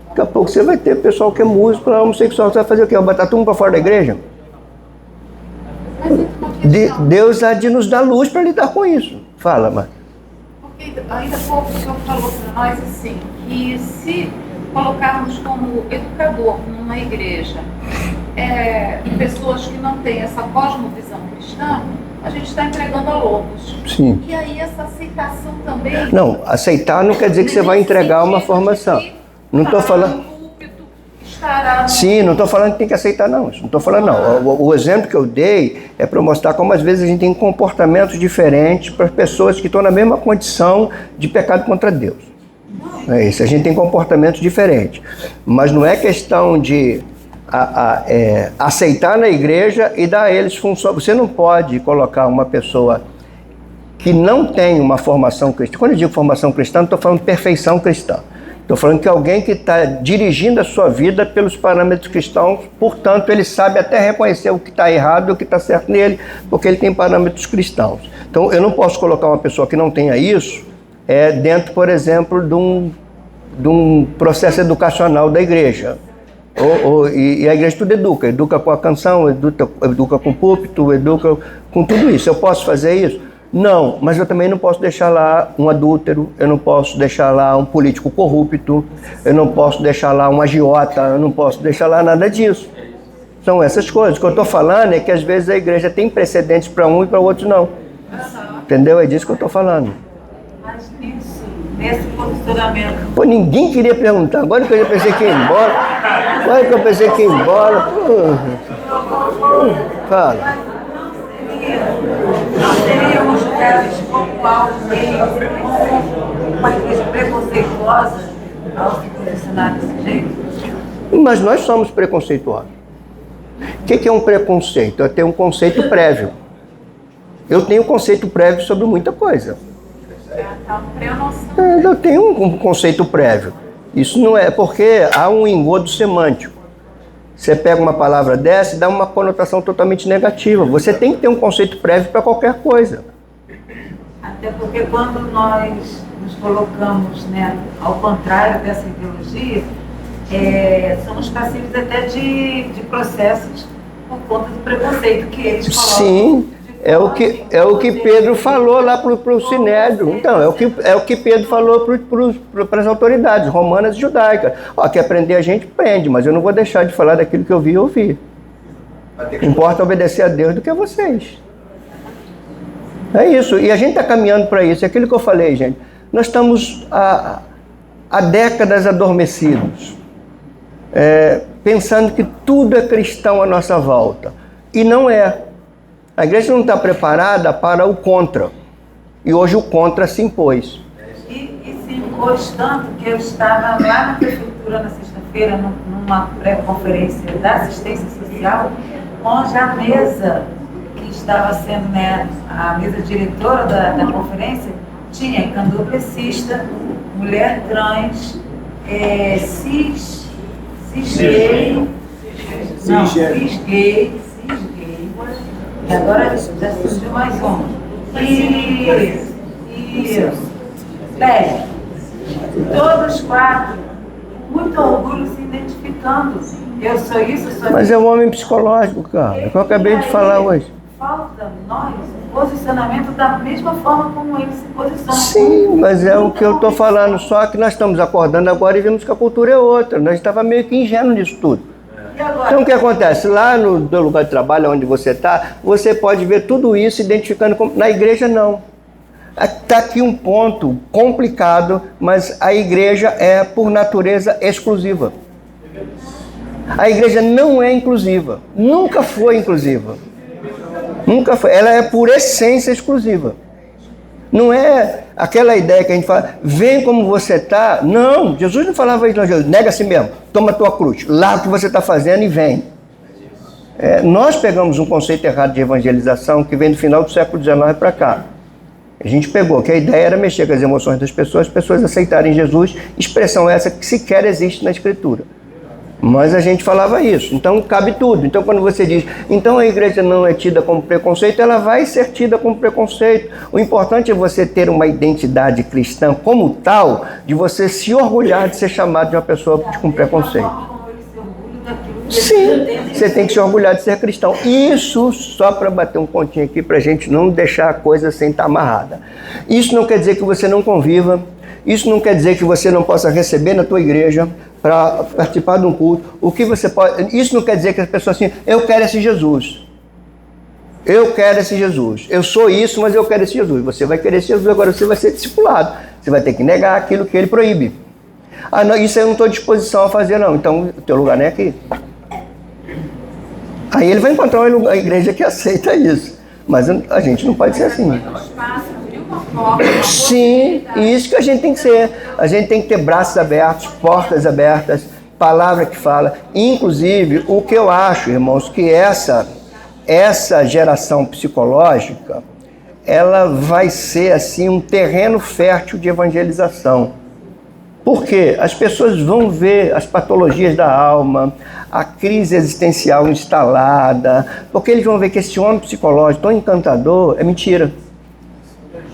daqui a pouco você vai ter pessoal que é músico lá, homossexual, você vai fazer o quê? Vai botar todo mundo para fora da igreja? Deus há de nos dar luz para lidar com isso. Fala, Marta. Porque ainda há pouco o senhor falou para nós assim, que se colocarmos como educador numa igreja pessoas que não têm essa cosmovisão cristã, a gente está entregando a lobos. Sim. E aí essa aceitação também... Não, aceitar não quer dizer que você vai entregar uma formação. Não estou falando... Sim, não estou falando que tem que aceitar, não. Não estou falando, não. O exemplo que eu dei é para mostrar como às vezes a gente tem comportamentos diferentes para pessoas que estão na mesma condição de pecado contra Deus. É isso, a gente tem comportamentos diferentes. Mas não é questão de aceitar na igreja e dar a eles função. Você não pode colocar uma pessoa que não tem uma formação cristã. Quando eu digo formação cristã, não estou falando perfeição cristã. Estou falando que alguém que está dirigindo a sua vida pelos parâmetros cristãos, portanto, ele sabe até reconhecer o que está errado e o que está certo nele, porque ele tem parâmetros cristãos. Então, eu não posso colocar uma pessoa que não tenha isso dentro, por exemplo, de um processo educacional da igreja. E a igreja tudo educa com a canção, educa com o púlpito, educa com tudo isso. Eu posso fazer isso? Não, mas eu também não posso deixar lá um adúltero, eu não posso deixar lá um político corrupto, eu não posso deixar lá um agiota, eu não posso deixar lá nada disso. São essas coisas. O que eu estou falando é que às vezes a igreja tem precedentes para um e para o outro não. Entendeu? É disso que eu estou falando. Mas nesse posicionamento... Pô, ninguém queria perguntar. Agora que eu já pensei que ia embora. Fala. Não seríamos julgados como alguém, como uma igreja preconceituosa ao se posicionar desse jeito? Mas nós somos preconceituosos. O que é um preconceito? É ter um conceito prévio. Eu tenho um conceito prévio sobre muita coisa. Eu tenho um conceito prévio. Isso não é porque há um engodo semântico. Você pega uma palavra dessa e dá uma conotação totalmente negativa. Você tem que ter um conceito prévio para qualquer coisa. Até porque quando nós nos colocamos, ao contrário dessa ideologia, somos passíveis até de processos por conta do preconceito que eles colocam. Sim, é o que Pedro falou lá para o Sinédrio. Então, é o que Pedro falou para as autoridades romanas e judaicas. Quer prender a gente, prende, mas eu não vou deixar de falar daquilo que eu vi e ouvi. Importa obedecer a Deus do que a vocês. É isso, e a gente está caminhando para isso. É aquilo que eu falei, gente. Nós estamos há décadas adormecidos, pensando que tudo é cristão à nossa volta. E não é. A igreja não está preparada para o contra. E hoje o contra se impôs. E se impôs tanto que eu estava lá na prefeitura na sexta-feira, numa pré-conferência da assistência social, onde a mesa que estava sendo a mesa diretora da conferência tinha candomblessista, mulher trans, cis gay, e agora já surgiu mais um. E lésbica. Todos quatro, com muito orgulho, se identificando. Eu sou isso, eu sou isso. Mas é um homem psicológico, cara. É o que eu acabei de falar hoje. Falta nós posicionamento da mesma forma como ele se posiciona. Sim, mas é o que eu estou falando. Só que nós estamos acordando agora e vimos que a cultura é outra. Nós estávamos meio que ingênuos nisso tudo. Então o que acontece? Lá no teu lugar de trabalho, onde você está, você pode ver tudo isso identificando como... Na igreja não. Está aqui um ponto complicado, mas a igreja é por natureza exclusiva. A igreja não é inclusiva. Nunca foi inclusiva. Nunca foi. Ela é por essência exclusiva. Não é aquela ideia que a gente fala, vem como você está. Não, Jesus não falava isso, não. Jesus, nega a si mesmo, toma a tua cruz, larga o que você está fazendo e vem. Nós pegamos um conceito errado de evangelização que vem do final do século XIX para cá. A gente pegou que a ideia era mexer com as emoções das pessoas, as pessoas aceitarem Jesus, expressão essa que sequer existe na Escritura. Mas a gente falava isso, então cabe tudo. Então quando você diz, então a igreja não é tida como preconceito, ela vai ser tida como preconceito. O importante é você ter uma identidade cristã como tal, de você se orgulhar de ser chamado de uma pessoa com preconceito. Sim, você tem que se orgulhar de ser cristão. Isso só para bater um pontinho aqui, para a gente não deixar a coisa sem estar amarrada. Isso não quer dizer que você não conviva, isso não quer dizer que você não possa receber na tua igreja para participar de um culto. O que você pode? Isso não quer dizer que as pessoas assim, eu quero esse Jesus. Eu quero esse Jesus. Eu sou isso, mas eu quero esse Jesus. Você vai querer esse Jesus, agora você vai ser discipulado. Você vai ter que negar aquilo que ele proíbe. Ah, não, isso eu não estou à disposição a fazer, não. Então, o teu lugar não é aqui. Aí ele vai encontrar uma igreja que aceita isso. Mas a gente não pode ser assim. Sim, isso que a gente tem que ser. A gente tem que ter braços abertos, portas abertas, palavra que fala. Inclusive, o que eu acho, irmãos, que essa geração psicológica, ela vai ser assim um terreno fértil de evangelização. Por quê? As pessoas vão ver as patologias da alma, a crise existencial instalada, porque eles vão ver que esse homem psicológico tão encantador é mentira.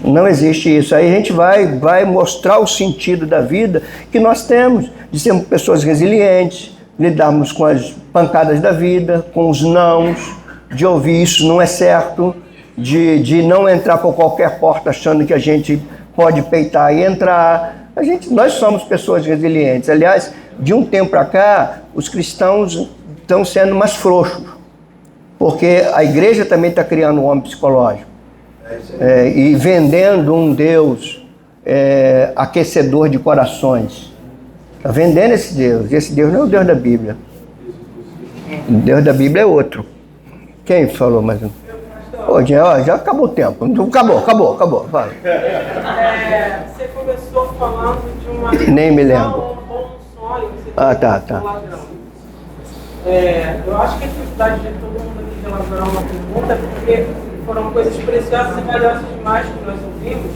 Não existe isso. Aí a gente vai mostrar o sentido da vida que nós temos, de sermos pessoas resilientes, lidarmos com as pancadas da vida, com os nãos, de ouvir isso não é certo, de não entrar por qualquer porta achando que a gente pode peitar e entrar. Nós somos pessoas resilientes. Aliás, de um tempo para cá, os cristãos estão sendo mais frouxos, porque a igreja também está criando um homem psicológico e vendendo um Deus aquecedor de corações. Está vendendo esse Deus. E esse Deus não é o Deus da Bíblia. O Deus da Bíblia é outro. Quem falou mais um? Já acabou o tempo. Acabou. Vai. Você começou falando de uma... Nem me lembro. Um sonho. Tá. Eu acho que a dificuldade de todo mundo aqui de elaborar uma pergunta é porque foram coisas preciosas e valiosas demais que nós ouvimos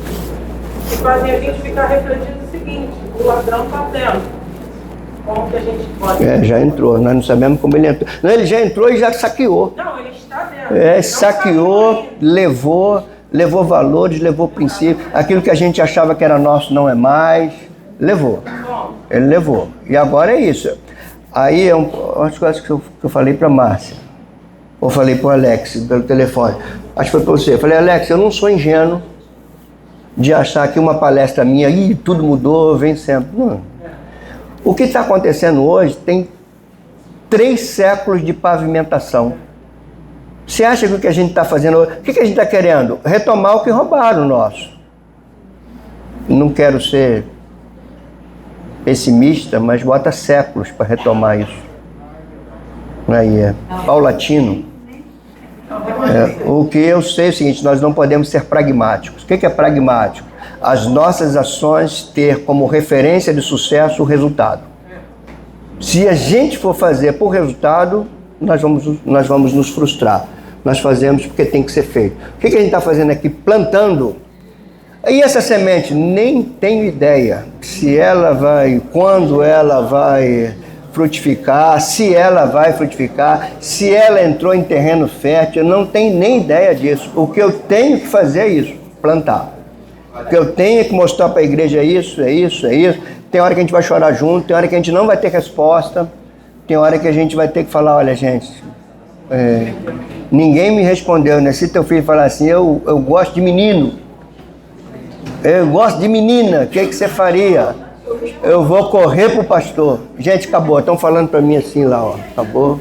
que fazem a gente ficar refletindo o seguinte: o ladrão está dentro. Como que a gente pode... Já entrou. Nós não sabemos como ele entrou. Não, ele já entrou e já saqueou. Não, ele está dentro. Saqueou, levou valores, levou princípios. Aquilo que a gente achava que era nosso não é mais. Levou. Ele levou. E agora é isso. Aí umas coisas que eu falei para a Márcia. Ou falei para o Alex pelo telefone. Acho que foi para você. Eu falei, Alex, eu não sou ingênuo de achar que uma palestra minha, tudo mudou, vem sempre. Não. O que está acontecendo hoje tem 3 séculos de pavimentação. Você acha que o que a gente está fazendo hoje... O que a gente está querendo? Retomar o que roubaram nosso. Não quero ser pessimista, mas bota séculos para retomar isso. Aí é paulatino. O que eu sei é o seguinte: nós não podemos ser pragmáticos. O que é pragmático? As nossas ações ter como referência de sucesso o resultado. Se a gente for fazer por resultado, nós vamos nos frustrar. Nós fazemos porque tem que ser feito. O que a gente está fazendo aqui? Plantando. E essa semente, nem tenho ideia se ela vai, quando ela vai frutificar, se ela vai frutificar, se ela entrou em terreno fértil, eu não tenho nem ideia disso. O que eu tenho que fazer é isso, plantar. O que eu tenho que mostrar para a igreja é isso. Tem hora que a gente vai chorar junto, tem hora que a gente não vai ter resposta, tem hora que a gente vai ter que falar, olha gente, ninguém me respondeu, né? Se teu filho falar assim, eu gosto de menino, eu gosto de menina, o que você faria? Eu vou correr pro pastor. Gente, acabou, estão falando para mim assim lá, ó. Acabou.